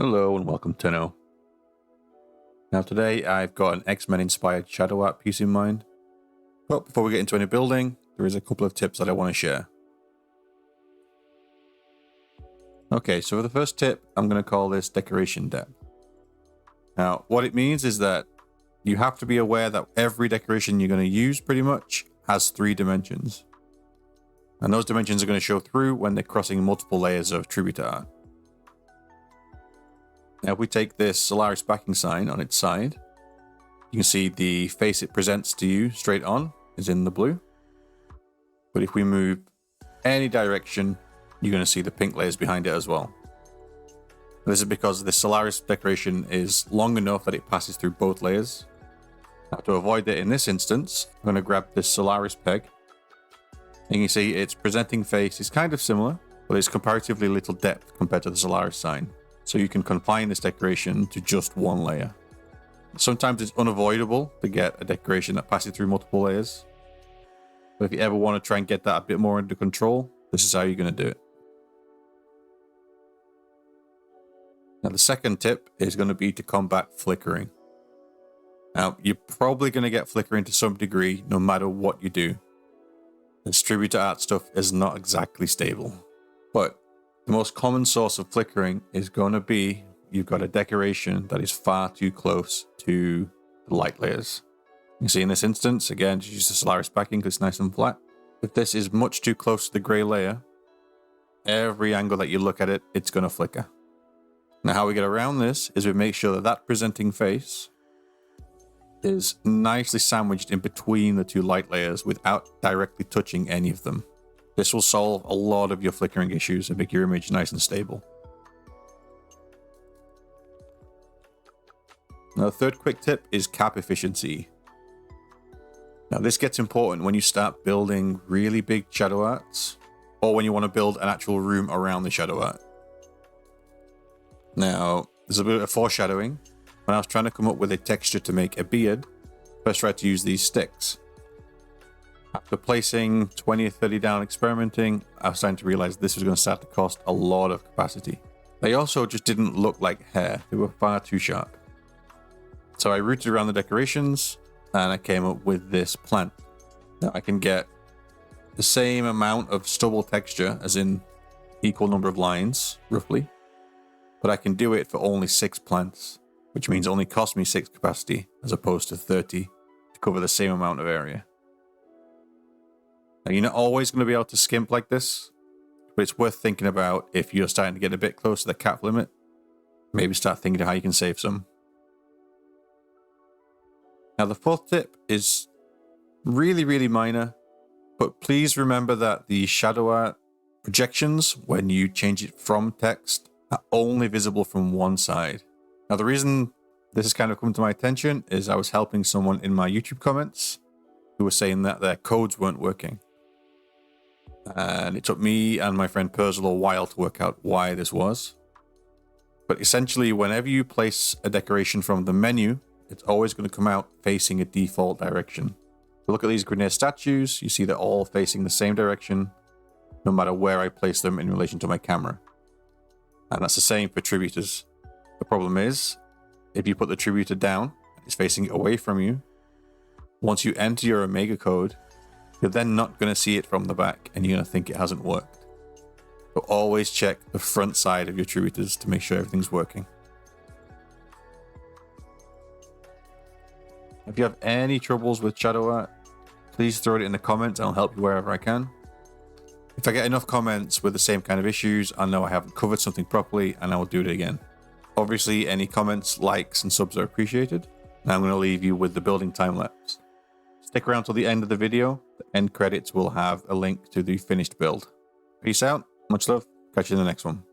Hello and welcome to Tenno. Now today I've got an Xmen inspired Shadowart piece in mind. But before we get into any building, there is a couple of tips that I want to share. Okay, so for the first tip, I'm going to call this decoration depth. Now what it means is that you have to be aware that every decoration you're going to use pretty much has 3 dimensions. And those dimensions are going to show through when they're crossing multiple layers of tribute art. Now if we take this Solaris backing sign on its side, you can see the face it presents to you straight on is in the blue. But if we move any direction, you're going to see the pink layers behind it as well. This is because the Solaris decoration is long enough that it passes through both layers. Now to avoid that in this instance, I'm going to grab this Solaris peg. And you can see its presenting face is kind of similar, but it's comparatively little depth compared to the Solaris sign. So you can confine this decoration to just one layer. Sometimes it's unavoidable to get a decoration that passes through multiple layers. But if you ever want to try and get that a bit more under control, this is how you're going to do it. Now the second tip is going to be to combat flickering. Now you're probably going to get flickering to some degree no matter what you do. Distributor art stuff is not exactly stable. But the most common source of flickering is going to be you've got a decoration that is far too close to the light layers. You see in this instance, again, just use the Solaris backing because it's nice and flat. If this is much too close to the grey layer, every angle that you look at it, it's going to flicker. Now how we get around this is we make sure that that presenting face is nicely sandwiched in between the 2 light layers without directly touching any of them. This will solve a lot of your flickering issues and make your image nice and stable. Now the third quick tip is cap efficiency. Now this gets important when you start building really big shadow arts or when you want to build an actual room around the shadow art. Now there's a bit of foreshadowing. When I was trying to come up with a texture to make a beard, I first tried to use these sticks. After placing 20 or 30 down experimenting, I was starting to realize this was going to start to cost a lot of capacity. They also just didn't look like hair. They were far too sharp. So I rooted around the decorations and I came up with this plant. Now I can get the same amount of stubble texture as in equal number of lines, roughly. But I can do it for only 6 plants, which means it only cost me 6 capacity as opposed to 30 to cover the same amount of area. Now, you're not always going to be able to skimp like this, but it's worth thinking about if you're starting to get a bit close to the cap limit. Maybe start thinking of how you can save some. Now, the 4th tip is really minor, but please remember that the shadow art projections, when you change it from text, are only visible from one side. Now, the reason this has kind of come to my attention is I was helping someone in my YouTube comments who was saying that their codes weren't working. And it took me and my friend Perzel a while to work out why this was. But essentially, whenever you place a decoration from the menu, it's always going to come out facing a default direction. So look at these grenade statues, you see they're all facing the same direction, no matter where I place them in relation to my camera. And that's the same for tributors. The problem is, if you put the tributor down, it's facing away from you. Once you enter your Omega code, you're then not going to see it from the back and you're going to think it hasn't worked. So always check the front side of your tributors to make sure everything's working. If you have any troubles with shadow art, please throw it in the comments and I'll help you wherever I can. If I get enough comments with the same kind of issues, I know I haven't covered something properly and I will do it again. Obviously, any comments, likes, and subs are appreciated. Now I'm going to leave you with the building time-lapse. Stick around till the end of the video. The end credits will have a link to the finished build. Peace out. Much love. Catch you in the next one.